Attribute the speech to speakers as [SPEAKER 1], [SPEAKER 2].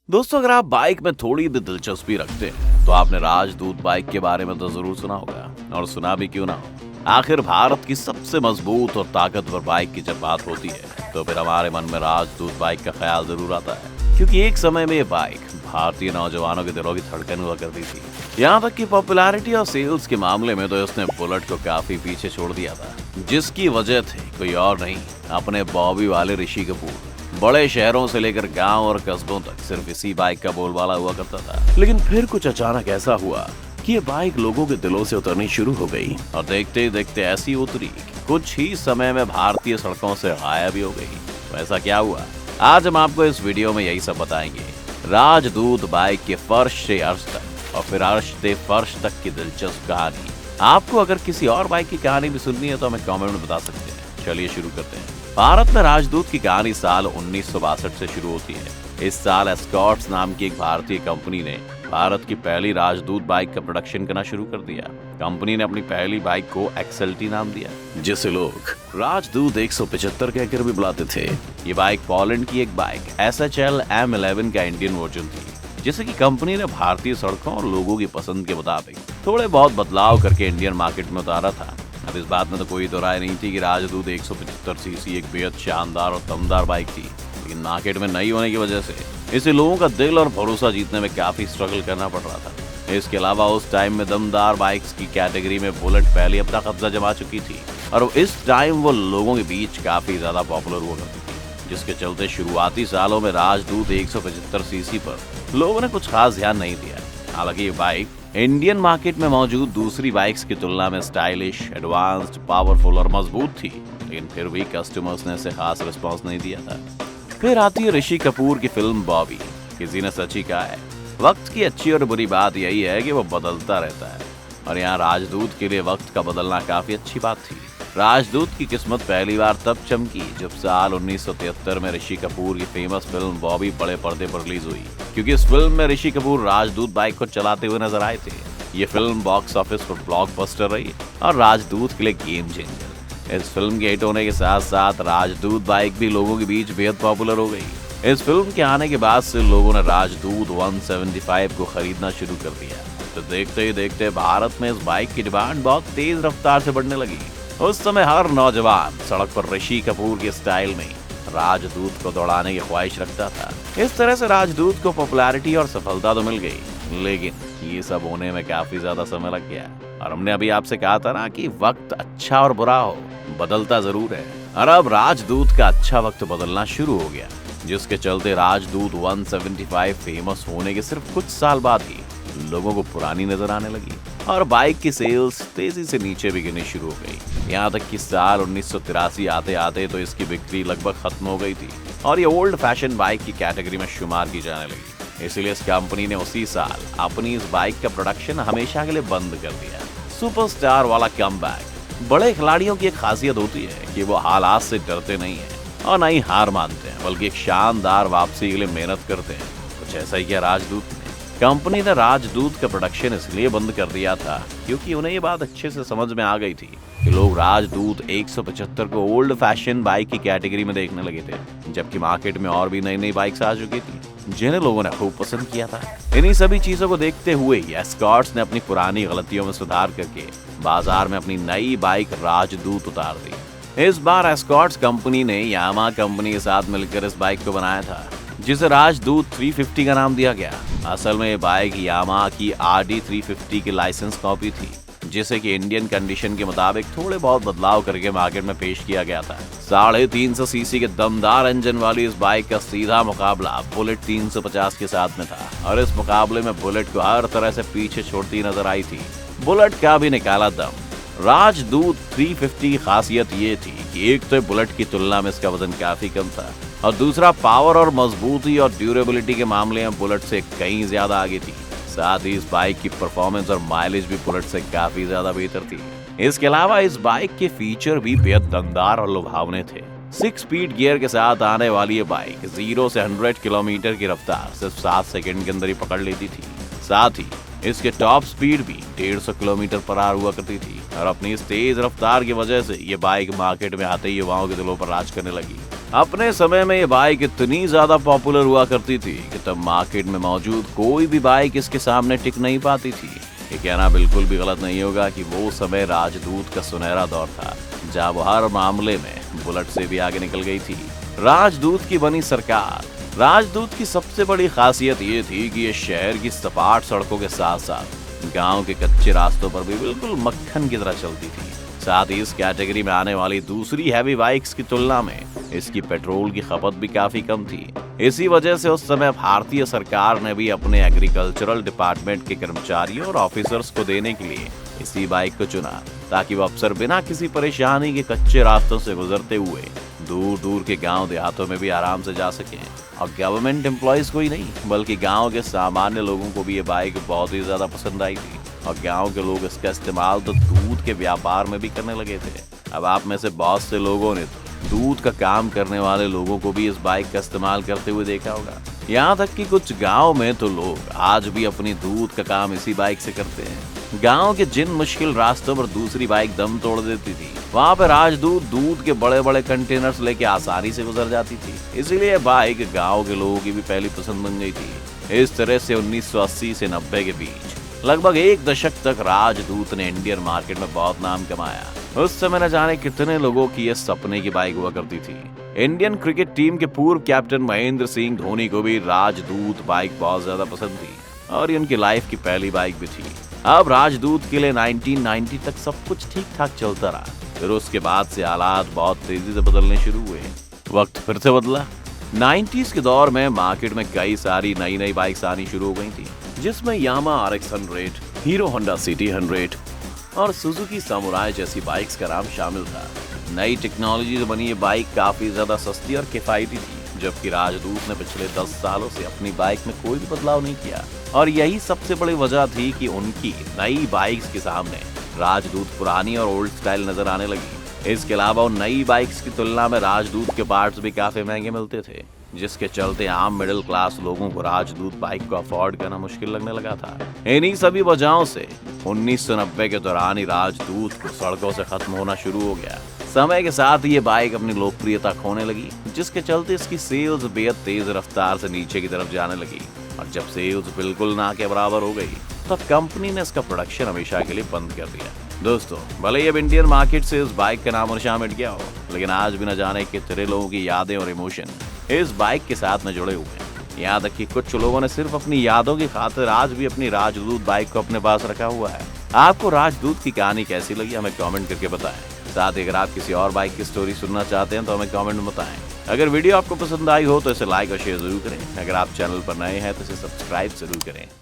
[SPEAKER 1] दोस्तों, अगर आप बाइक में थोड़ी भी दिलचस्पी रखते हैं तो आपने राजदूत बाइक के बारे में तो जरूर सुना होगा, और सुना भी क्यों ना हो। आखिर भारत की सबसे मजबूत और ताकतवर बाइक की जब बात होती है तो फिर हमारे मन में राजदूत बाइक का ख्याल जरूर आता है, क्योंकि एक समय में ये बाइक भारतीय नौजवानों के दिलों की धड़कन हुआ करती थी। यहाँ तक कि पॉपुलैरिटी और सेल्स के मामले में तो इसने बुलेट को काफी पीछे छोड़ दिया था, जिसकी वजह थी कोई और नहीं, अपने बॉबी वाले ऋषि कपूर। बड़े शहरों से लेकर गांव और कस्बों तक सिर्फ इसी बाइक का बोलबाला हुआ करता था। लेकिन फिर कुछ अचानक ऐसा हुआ कि ये बाइक लोगों के दिलों से उतरनी शुरू हो गई, और देखते ही देखते ऐसी उतरी कि कुछ ही समय में भारतीय सड़कों से गायब भी हो गई। तो ऐसा क्या हुआ, आज हम आपको इस वीडियो में यही सब बताएंगे। राजदूत बाइक के फर्श से अर्श तक और फिर अर्श से फर्श तक की दिलचस्प कहानी। आपको अगर किसी और बाइक की कहानी भी सुननी है तो हमें कमेंट में बता सकते हैं। चलिए शुरू करते हैं। भारत में राजदूत की कहानी साल 1962 से शुरू होती है। इस साल एस्कॉर्ट्स नाम की एक भारतीय कंपनी ने भारत की पहली राजदूत बाइक का प्रोडक्शन करना शुरू कर दिया। कंपनी ने अपनी पहली बाइक को एक्सएलटी नाम दिया, जिसे लोग राजदूत 175 कहकर भी बुलाते थे। ये बाइक पोलैंड की एक बाइक SHL M11 का इंडियन वर्जन थी, जिसे की कंपनी ने भारतीय सड़कों और लोगों की पसंद के मुताबिक थोड़े बहुत बदलाव करके इंडियन मार्केट में उतारा था। अब इस बात में तो कोई दो राय नहीं थी कि राजदूत 175 सीसी एक बेहद शानदार और दमदार बाइक थी, लेकिन मार्केट में नई होने की वजह से इसे लोगों का दिल और भरोसा जीतने में काफी स्ट्रगल करना पड़ रहा था। इसके अलावा उस टाइम में दमदार बाइक्स की कैटेगरी में बुलेट पहले अपना कब्जा जमा चुकी थी, और इस टाइम वो लोगों के बीच काफी ज्यादा पॉपुलर हुआ करती थी, जिसके चलते शुरुआती सालों में राजदूत 175 सीसी पर लोगों ने कुछ खास ध्यान नहीं दिया। हालांकि ये बाइक इंडियन मार्केट में मौजूद दूसरी बाइक्स की तुलना में स्टाइलिश, एडवांस्ड, पावरफुल और मजबूत थी, लेकिन फिर भी कस्टमर्स ने इसे खास रिस्पांस नहीं दिया था। फिर आती है ऋषि कपूर की फिल्म बॉबी। किसी ने सच ही कहा है, वक्त की अच्छी और बुरी बात यही है कि वो बदलता रहता है, और यहाँ राजदूत के लिए वक्त का बदलना काफी अच्छी बात थी। राजदूत की किस्मत पहली बार तब चमकी जब साल 1973 में ऋषि कपूर की फेमस फिल्म बॉबी बड़े पर्दे पर रिलीज हुई, क्योंकि इस फिल्म में ऋषि कपूर राजदूत बाइक को चलाते हुए नजर आए थे। ये फिल्म बॉक्स ऑफिस पर ब्लॉकबस्टर रही और राजदूत के लिए गेम चेंजर। इस फिल्म के हिट होने के साथ साथ राजदूत बाइक भी लोगों के बीच बेहद पॉपुलर हो गई। इस फिल्म के आने के बाद से लोगों ने राजदूत 175 को खरीदना शुरू कर दिया। तो देखते ही देखते भारत में इस बाइक की डिमांड बहुत तेज रफ्तार से बढ़ने लगी। उस समय हर नौजवान सड़क पर ऋषि कपूर के स्टाइल में राजदूत को दौड़ाने की ख्वाहिश रखता था। इस तरह से राजदूत को पॉपुलैरिटी और सफलता तो मिल गई, लेकिन ये सब होने में काफी ज्यादा समय लग गया। और हमने अभी आपसे कहा था ना कि वक्त अच्छा और बुरा हो, बदलता जरूर है, और अब राजदूत का अच्छा वक्त बदलना शुरू हो गया, जिसके चलते राजदूत 175 फेमस होने के सिर्फ कुछ साल बाद ही लोगों को पुरानी नजर आने लगी, और बाइक की सेल्स तेजी से नीचे भी गिरनी शुरू हो गई। यहाँ तक कि साल 1983 आते आते तो इसकी बिक्री लगभग खत्म हो गई थी, और ये ओल्ड फैशन बाइक की कैटेगरी में शुमार की जाने लगी। इसलिए इस कंपनी ने उसी साल अपनी इस बाइक का प्रोडक्शन हमेशा के लिए बंद कर दिया। सुपरस्टार वाला कमबैक। बड़े खिलाड़ियों की एक खासियत होती है कि वो हालात से डरते नहीं है और ना ही हार मानते हैं, बल्कि एक शानदार वापसी के लिए मेहनत करते हैं। कुछ ऐसा ही किया राजदूत ने। कंपनी ने राजदूत का प्रोडक्शन इसलिए बंद कर दिया था क्योंकि उन्हें ये बात अच्छे से समझ में आ गई थी कि लोग राजदूत 175 को ओल्ड फैशन बाइक की कैटेगरी में देखने लगे थे, जबकि मार्केट में और भी नई नई बाइक्स आ चुकी थी जिन्हें लोगों ने खूब पसंद किया था। इन्हीं सभी चीजों को देखते हुए एस्कॉर्ट्स ने अपनी पुरानी गलतियों में सुधार करके बाजार में अपनी नई बाइक राजदूत उतार दी। इस बार एस्कॉर्ट्स कंपनी ने यामा कंपनी के साथ मिलकर इस बाइक को बनाया था, जिसे राजदूत 350 का नाम दिया गया। असल में ये बाइक यामा की RD 350 की लाइसेंस कॉपी थी, जिसे कि इंडियन कंडीशन के मुताबिक थोड़े बहुत बदलाव करके मार्केट में पेश किया गया था। 350 सीसी के दमदार इंजन वाली इस बाइक का सीधा मुकाबला बुलेट 350 के साथ में था, और इस मुकाबले में बुलेट को हर तरह से पीछे छोड़ती नजर आई थी। बुलेट का भी निकाला दम। राजदूत 350 की खासियत ये थी कि एक तो बुलेट की तुलना में इसका वजन काफी कम था, और दूसरा पावर और मजबूती और ड्यूरेबिलिटी के मामले में बुलेट से कहीं ज्यादा आगे थी। साथ ही इस बाइक की परफॉर्मेंस और माइलेज भी बुलेट से काफी ज्यादा बेहतर थी। इसके अलावा इस बाइक के फीचर भी बेहद दमदार और लुभावने थे। 6 स्पीड गियर के साथ आने वाली ये बाइक 0 से 100 किलोमीटर की रफ्तार सिर्फ 7 सेकंड के अंदर ही पकड़ लेती थी। साथ ही इसके टॉप स्पीड भी 150 किलोमीटर पर आवर हुआ करती थी, और अपनी इस तेज रफ्तार की वजह से ये बाइक मार्केट में आते ही युवाओं के दिलों पर राज करने लगी। अपने समय में ये बाइक इतनी ज्यादा पॉपुलर हुआ करती थी कि तब मार्केट में मौजूद कोई भी बाइक इसके सामने टिक नहीं पाती थी। ये कहना बिल्कुल भी गलत नहीं होगा कि वो समय राजदूत का सुनहरा दौर था, जहाँ वो हर मामले में बुलेट से भी आगे निकल गई थी। राजदूत की बनी सरकार। राजदूत की सबसे बड़ी खासियत ये थी कि ये शहर की सपाट सड़कों के साथ साथ गांव के कच्चे रास्तों पर भी बिल्कुल मक्खन की तरह चलती थी। साथ ही इस कैटेगरी में आने वाली दूसरी हैवी बाइक्स की तुलना में इसकी पेट्रोल की खपत भी काफी कम थी। इसी वजह से उस समय भारतीय सरकार ने भी अपने एग्रीकल्चरल डिपार्टमेंट के कर्मचारियों और ऑफिसर्स को देने के लिए इसी बाइक को चुना, ताकि वो अफसर बिना किसी परेशानी के कच्चे रास्तों से गुजरते हुए दूर दूर के गांव देहातों में भी आराम से जा सकें। और गवर्नमेंट एम्प्लॉयज को ही नहीं, बल्कि गांव के सामान्य लोगों को भी ये बाइक बहुत ही ज्यादा पसंद आई थी। और गांव के लोग इसका इस्तेमाल तो दूध के व्यापार में भी करने लगे थे। अब आप में से बहुत से लोगों ने तो दूध का काम करने वाले लोगों को भी इस बाइक का इस्तेमाल करते हुए देखा होगा। यहाँ तक कि कुछ गांव में तो लोग आज भी अपनी दूध का काम इसी बाइक से करते हैं। गांव के जिन मुश्किल रास्तों पर दूसरी बाइक दम तोड़ देती थी, वहाँ पे राजदूत दूध के बड़े बड़े कंटेनर्स लेके आसानी से गुजर जाती थी। इसीलिए बाइक गांव के लोगों की भी पहली पसंद बन गई थी। इस तरह से 1980 से 90 के बीच लगभग एक दशक तक राजदूत ने इंडियन मार्केट में बहुत नाम कमाया। उस समय न जाने कितने लोगों की ये सपने की बाइक हुआ करती थी। इंडियन क्रिकेट टीम के पूर्व कैप्टन महेंद्र सिंह धोनी को भी राजदूत बाइक बहुत ज्यादा पसंद थी और ये उनकी लाइफ की पहली बाइक भी थी। अब राजदूत के लिए 1990 तक सब कुछ ठीक ठाक चलता रहा। फिर उसके बाद से हालात बहुत तेजी से बदलने शुरू हुए। वक्त फिर से बदला। 90s के दौर में मार्केट में कई सारी नई नई बाइक्स आनी शुरू हो गई थी, जिसमें यामा RX 100, हीरो होंडा सिटी 100 और सुजुकी समुराई जैसी बाइक्स का नाम शामिल था। नई टेक्नोलॉजी से बनी ये बाइक काफी ज्यादा सस्ती और किफायती थी, जबकि राजदूत ने पिछले 10 सालों से अपनी बाइक में कोई भी बदलाव नहीं किया। और यही सबसे बड़ी वजह थी कि उनकी नई बाइक्स के सामने राजदूत पुरानी और ओल्ड स्टाइल नजर आने लगी। इसके अलावा उन नई बाइक्स की तुलना में राजदूत के पार्ट्स भी काफी महंगे मिलते थे, जिसके चलते आम मिडिल क्लास लोगों को राजदूत बाइक को अफोर्ड करना मुश्किल लगने लगा था। इन्हीं सभी वजहों से 1990 के दौरान ही राजदूत को सड़कों से खत्म होना शुरू हो गया। समय के साथ ये बाइक अपनी लोकप्रियता खोने लगी, जिसके चलते इसकी सेल्स बेहद तेज रफ्तार से नीचे की तरफ जाने लगी। और जब सेल्स बिल्कुल ना के बराबर हो गई, तब कंपनी ने इसका प्रोडक्शन हमेशा के लिए बंद कर दिया। दोस्तों, भले ही अब इंडियन मार्केट से इस बाइक का नाम और निशान मिट गया हो, लेकिन आज भी न जाने कितने लोगों की यादें और इमोशन इस बाइक के साथ में जुड़े हुए हैं। यहाँ तक कि कुछ लोगों ने सिर्फ अपनी यादों की खातिर आज भी अपनी राजदूत बाइक को अपने पास रखा हुआ है। आपको राजदूत की कहानी कैसी लगी, हमें कमेंट करके बताएं। साथ ही अगर आप किसी और बाइक की स्टोरी सुनना चाहते हैं तो हमें कमेंट में बताएं। अगर वीडियो आपको पसंद आई हो तो इसे लाइक और शेयर जरूर करें। अगर आप चैनल पर नए हैं तो इसे सब्सक्राइब जरूर करें।